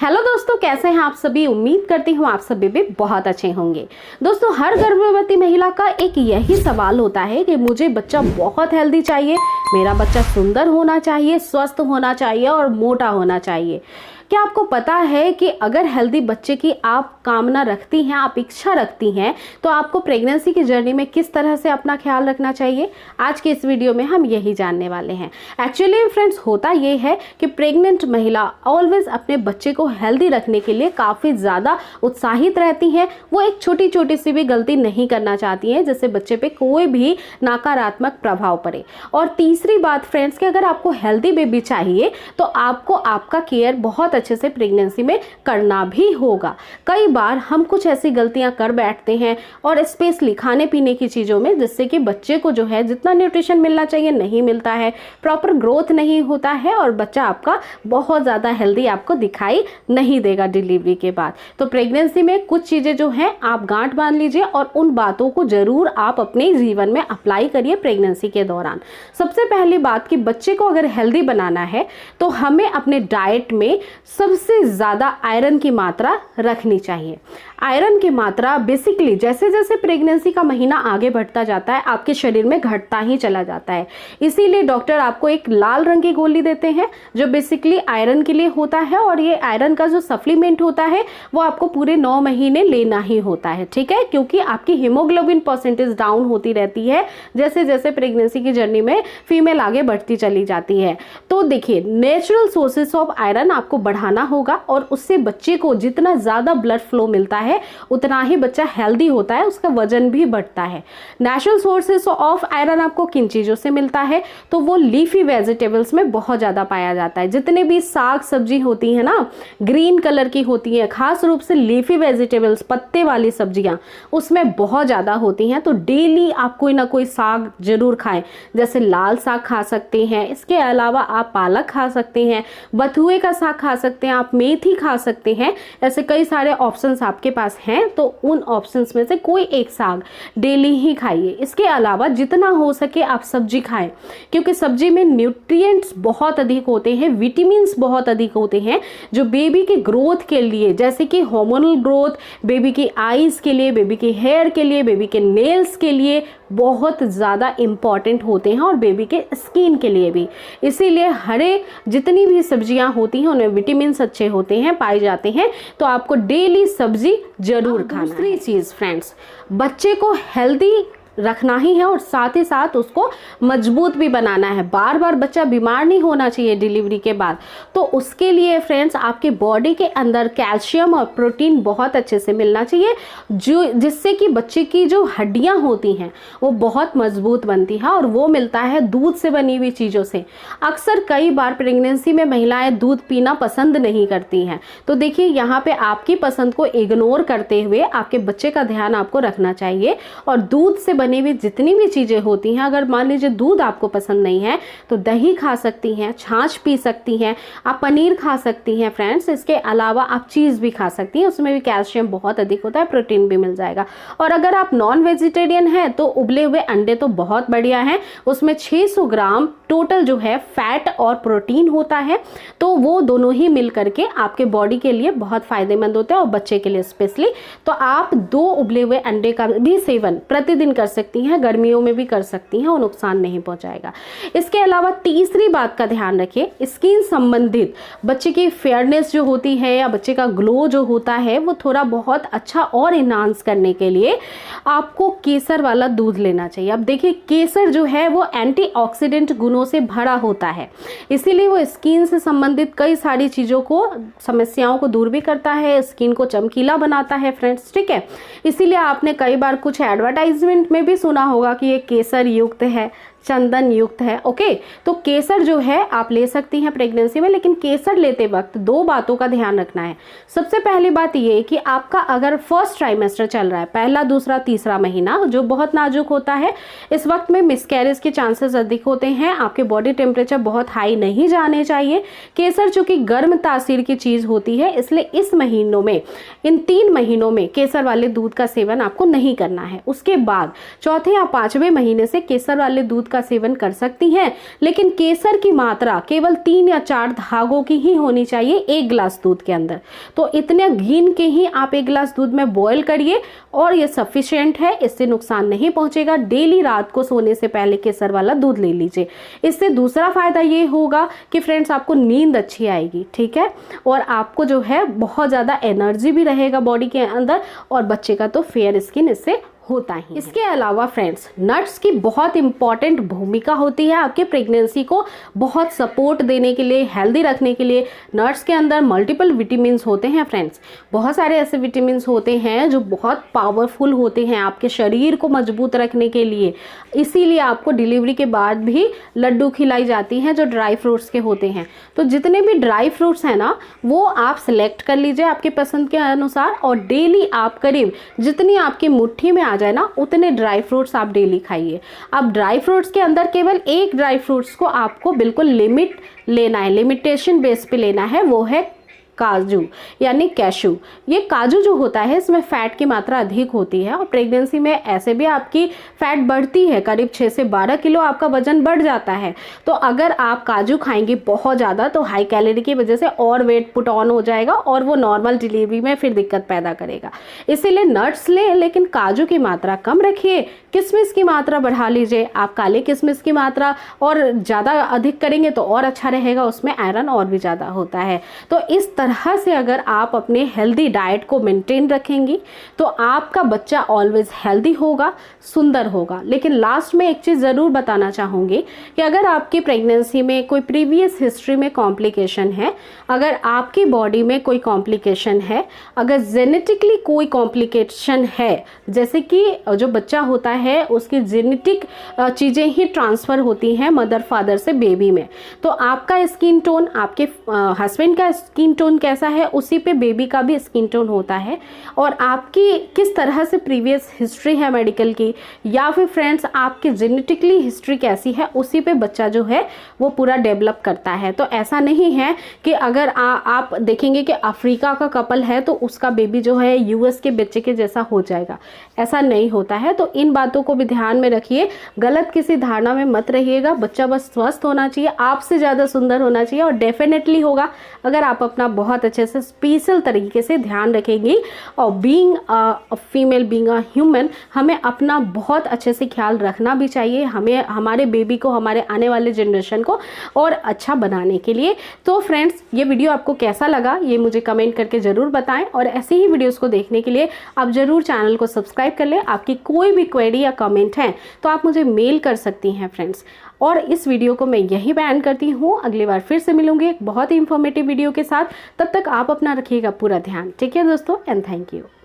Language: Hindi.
हेलो दोस्तों, कैसे हैं आप सभी। उम्मीद करती हूँ आप सभी भी बहुत अच्छे होंगे। दोस्तों, हर गर्भवती महिला का एक यही सवाल होता है कि मुझे बच्चा बहुत हेल्दी चाहिए, मेरा बच्चा सुंदर होना चाहिए, स्वस्थ होना चाहिए और मोटा होना चाहिए। क्या आपको पता है कि अगर हेल्दी बच्चे की आप कामना रखती हैं, आप इच्छा रखती हैं, तो आपको प्रेगनेंसी की जर्नी में किस तरह से अपना ख्याल रखना चाहिए? आज के इस वीडियो में हम यही जानने वाले हैं। एक्चुअली फ्रेंड्स, होता ये है कि प्रेग्नेंट महिला ऑलवेज अपने बच्चे को हेल्दी रखने के लिए काफ़ी ज़्यादा उत्साहित रहती हैं। वो एक छोटी छोटी सी भी गलती नहीं करना चाहती हैं जिससे बच्चे पे कोई भी नकारात्मक प्रभाव पड़े। और तीसरी बात फ्रेंड्स, कि अगर आपको हेल्दी बेबी चाहिए तो आपको आपका केयर बहुत अच्छे से प्रेगनेंसी में करना भी होगा। कई बार हम कुछ ऐसी गलतियां कर बैठते हैं और स्पेशली खाने पीने की चीज़ों में, जिससे कि बच्चे को जो है जितना न्यूट्रिशन मिलना चाहिए नहीं मिलता है, प्रॉपर ग्रोथ नहीं होता है और बच्चा आपका बहुत ज़्यादा हेल्दी आपको दिखाई नहीं देगा डिलीवरी के बाद। तो प्रेगनेंसी में कुछ चीज़ें जो हैं आप गांठ बांध लीजिए और उन बातों को ज़रूर आप अपने जीवन में अप्लाई करिए प्रेगनेंसी के दौरान। सबसे पहली बात कि बच्चे को अगर हेल्दी बनाना है तो हमें अपने डाइट में सबसे ज़्यादा आयरन की मात्रा रखनी चाहिए। आयरन की मात्रा बेसिकली जैसे जैसे प्रेगनेंसी का महीना आगे बढ़ता जाता है आपके शरीर में घटता ही चला जाता है। इसीलिए डॉक्टर आपको एक लाल रंग की गोली देते हैं जो बेसिकली आयरन के लिए होता है, और ये आयरन का जो सप्लीमेंट होता है वो आपको पूरे 9 महीने लेना ही होता है, ठीक है, क्योंकि आपकी हीमोग्लोबिन परसेंटेज डाउन होती रहती है जैसे जैसे प्रेगनेंसी की जर्नी में फीमेल आगे बढ़ती चली जाती है। तो देखिए, नेचुरल सोर्सेस ऑफ आयरन आपको बढ़ाना होगा और उससे बच्चे को जितना ज़्यादा ब्लड फ्लो मिलता है उतना ही बच्चा हेल्दी होता है, उसका वजन भी बढ़ता है। नेचुरल सोर्सेस ऑफ आयरन आपको किन चीज़ों से मिलता है? तो वो लीफी वेजिटेबल्स में बहुत ज़्यादा पाया जाता है। जितने भी साग सब्जी होती है ना, ग्रीन कलर की होती है, खास रूप से लीफी वेजिटेबल्स, पत्ते वाली सब्जियां उसमें बहुत ज़्यादा होती हैं। तो डेली आप कोई ना कोई साग जरूर खाएं। जैसे लाल साग खा सकते हैं, इसके अलावा आप पालक खा सकते हैं, बथुए का साग खा सकते हैं, आप मेथी खा सकते हैं। ऐसे कई सारे ऑप्शंस आपके पास हैं, तो उन ऑप्शंस में से कोई एक साग डेली ही खाइए। इसके अलावा जितना हो सके आप सब्जी खाएं, क्योंकि सब्जी में न्यूट्रिएंट्स बहुत अधिक होते हैं, विटामिन्स बहुत अधिक होते हैं जो बेबी के ग्रोथ के लिए, जैसे कि हार्मोनल ग्रोथ, बेबी की आईज के लिए, बेबी के हेयर के लिए, बेबी के नेल्स के लिए बहुत ज़्यादा इम्पॉर्टेंट होते हैं और बेबी के स्किन के लिए भी। इसीलिए हरे जितनी भी सब्जियां होती हैं उनमें विटामिन्स अच्छे होते हैं, पाए जाते हैं। तो आपको डेली सब्जी जरूर खाना है। दूसरी चीज़ फ्रेंड्स, बच्चे को हेल्दी रखना ही है और साथ ही साथ उसको मजबूत भी बनाना है। बार बार बच्चा बीमार नहीं होना चाहिए डिलीवरी के बाद। तो उसके लिए फ्रेंड्स आपके बॉडी के अंदर कैल्शियम और प्रोटीन बहुत अच्छे से मिलना चाहिए, जो जिससे कि बच्चे की जो हड्डियां होती हैं वो बहुत मजबूत बनती है, और वो मिलता है दूध से बनी हुई चीज़ों से। अक्सर कई बार प्रेगनेंसी में महिलाएं दूध पीना पसंद नहीं करती हैं। तो देखिए, यहाँ पे आपकी पसंद को इग्नोर करते हुए आपके बच्चे का ध्यान आपको रखना चाहिए। और दूध से बनी हुई जितनी भी चीज़ें होती हैं, अगर मान लीजिए दूध आपको पसंद नहीं है तो दही खा सकती हैं, छाछ पी सकती हैं, आप पनीर खा सकती हैं फ्रेंड्स। इसके अलावा आप चीज़ भी खा सकती हैं, उसमें भी कैल्शियम बहुत अधिक होता है, प्रोटीन भी मिल जाएगा। और अगर आप नॉन वेजिटेरियन हैं तो उबले हुए अंडे तो बहुत बढ़िया हैं, उसमें 600 ग्राम टोटल जो है फैट और प्रोटीन होता है। तो वो दोनों ही मिल करके आपके बॉडी के लिए बहुत फायदेमंद होते हैं और बच्चे के लिए स्पेशली। तो आप 2 उबले हुए अंडे का भी सेवन प्रतिदिन कर सकती हैं, गर्मियों में भी कर सकती हैं और नुकसान नहीं पहुंचाएगा। इसके अलावा तीसरी बात का ध्यान रखिए, स्किन संबंधित बच्चे की फेयरनेस जो होती है या बच्चे का ग्लो जो होता है वो थोड़ा बहुत अच्छा और इन्हांस करने के लिए आपको केसर वाला दूध लेना चाहिए। अब देखिए, केसर जो है वो एंटीऑक्सीडेंट गुणों से भरा होता है, इसीलिए वो स्किन से संबंधित कई सारी चीज़ों को, समस्याओं को दूर भी करता है, स्किन को चमकीला बनाता है फ्रेंड्स, ठीक है। इसीलिए आपने कई बार कुछ एडवर्टाइजमेंट में भी सुना होगा कि ये केसर युक्त है, चंदन युक्त है, ओके। तो केसर जो है आप ले सकती हैं प्रेगनेंसी में, लेकिन केसर लेते वक्त 2 बातों का ध्यान रखना है। सबसे पहली बात ये कि आपका अगर फर्स्ट ट्राइमेस्टर चल रहा है, पहला दूसरा तीसरा महीना, जो बहुत नाजुक होता है, इस वक्त में मिसकैरेज के चांसेस अधिक होते हैं। आपके बॉडी टेम्परेचर बहुत हाई नहीं जाने चाहिए। केसर चूंकि गर्म तासीर की चीज़ होती है, इसलिए इस महीनों में, इन 3 महीनों में केसर वाले दूध का सेवन आपको नहीं करना है। उसके बाद चौथे या 5वें महीने से केसर वाले दूध का सेवन कर सकती हैं, लेकिन केसर की मात्रा केवल 3 या 4 धागों की ही होनी चाहिए 1 गिलास दूध के अंदर। तो इतने गिन के ही आप 1 गिलास दूध में बॉयल करिए और ये सफिशिएंट है, इससे नुकसान नहीं पहुंचेगा। डेली रात को सोने से पहले केसर वाला दूध ले लीजिए। इससे दूसरा फायदा ये होगा कि फ्रेंड्स आपको नींद अच्छी आएगी, ठीक है, और आपको जो है बहुत ज़्यादा एनर्जी भी रहेगा बॉडी के अंदर, और बच्चे का तो फेयर स्किन इससे होता ही। इसके अलावा फ्रेंड्स नट्स की बहुत इंपॉर्टेंट भूमिका होती है आपके प्रेगनेंसी को बहुत सपोर्ट देने के लिए, हेल्दी रखने के लिए। नट्स के अंदर मल्टीपल विटामिन्स होते हैं फ्रेंड्स, बहुत सारे ऐसे विटामिन्स होते हैं जो बहुत पावरफुल होते हैं आपके शरीर को मजबूत रखने के लिए। इसीलिए आपको डिलीवरी के बाद भी लड्डू खिलाई जाती हैं जो ड्राई फ्रूट्स के होते हैं। तो जितने भी ड्राई फ्रूट्स हैं ना, वो आप सिलेक्ट कर लीजिए आपके पसंद के अनुसार, और डेली आप करीब जितनी आपकी मुट्ठी में आ जाए ना उतने ड्राई फ्रूट्स आप डेली खाइए। अब ड्राई फ्रूट्स के अंदर केवल एक ड्राई फ्रूट्स को आपको बिल्कुल लिमिट लेना है, लिमिटेशन बेस पे लेना है, वो है काजू यानी कैशू। ये काजू जो होता है इसमें फैट की मात्रा अधिक होती है, और प्रेगनेंसी में ऐसे भी आपकी फैट बढ़ती है, करीब 6 से 12 किलो आपका वजन बढ़ जाता है। तो अगर आप काजू खाएंगे बहुत ज़्यादा तो हाई कैलोरी की वजह से और वेट पुट ऑन हो जाएगा और वो नॉर्मल डिलीवरी में फिर दिक्कत पैदा करेगा। इसीलिए नट्स लें लेकिन काजू की मात्रा कम रखिए, किशमिश की मात्रा बढ़ा लीजिए। आप काले किशमिश की मात्रा और ज़्यादा अधिक करेंगे तो और अच्छा रहेगा, उसमें आयरन और भी ज़्यादा होता है। तो इस तरह से अगर आप अपने हेल्दी डाइट को मेंटेन रखेंगी तो आपका बच्चा ऑलवेज हेल्दी होगा, सुंदर होगा। लेकिन लास्ट में एक चीज़ ज़रूर बताना चाहूँगी कि अगर आपकी प्रेगनेंसी में कोई प्रीवियस हिस्ट्री में कॉम्प्लिकेशन है, अगर आपकी बॉडी में कोई कॉम्प्लिकेशन है, अगर जेनेटिकली कोई कॉम्प्लिकेशन है, जैसे कि जो बच्चा होता है उसकी जेनेटिक चीज़ें ही ट्रांसफ़र होती हैं मदर फादर से बेबी में, तो आपका स्किन टोन, आपके हस्बैंड का स्किन टोन कैसा है उसी पे बेबी का भी स्किन टोन होता है, और आपकी किस तरह से प्रीवियस हिस्ट्री है मेडिकल की, या फिर फ्रेंड्स आपकी जेनेटिकली हिस्ट्री कैसी है, उसी पे बच्चा जो है वो पूरा डेवलप करता है। तो ऐसा नहीं है कि अगर आप देखेंगे कि अफ्रीका का कपल है तो उसका बेबी जो है यूएस के बच्चे के जैसा हो जाएगा, ऐसा नहीं होता है। तो इन बातों को भी ध्यान में रखिए, गलत किसी धारणा में मत रहिएगा। बच्चा बस स्वस्थ होना चाहिए, आपसे ज़्यादा सुंदर होना चाहिए, और डेफिनेटली होगा अगर आप अपना बहुत अच्छे से स्पेशल तरीके से ध्यान रखेंगी। और being a female, being a human, हमें अपना बहुत अच्छे से ख्याल रखना भी चाहिए, हमें हमारे बेबी को, हमारे आने वाले जनरेशन को और अच्छा बनाने के लिए। तो फ्रेंड्स ये वीडियो आपको कैसा लगा ये मुझे कमेंट करके ज़रूर बताएं, और ऐसे ही वीडियोस को देखने के लिए आप ज़रूर चैनल को सब्सक्राइब कर लें। आपकी कोई भी क्वेरी या कमेंट है तो आप मुझे मेल कर सकती हैं फ्रेंड्स। और इस वीडियो को मैं यही बैन करती हूँ, अगली बार फिर से मिलूंगी एक बहुत ही इंफॉर्मेटिव वीडियो के साथ। तब तक आप अपना रखिएगा पूरा ध्यान। ठीक है दोस्तों, एंड थैंक यू।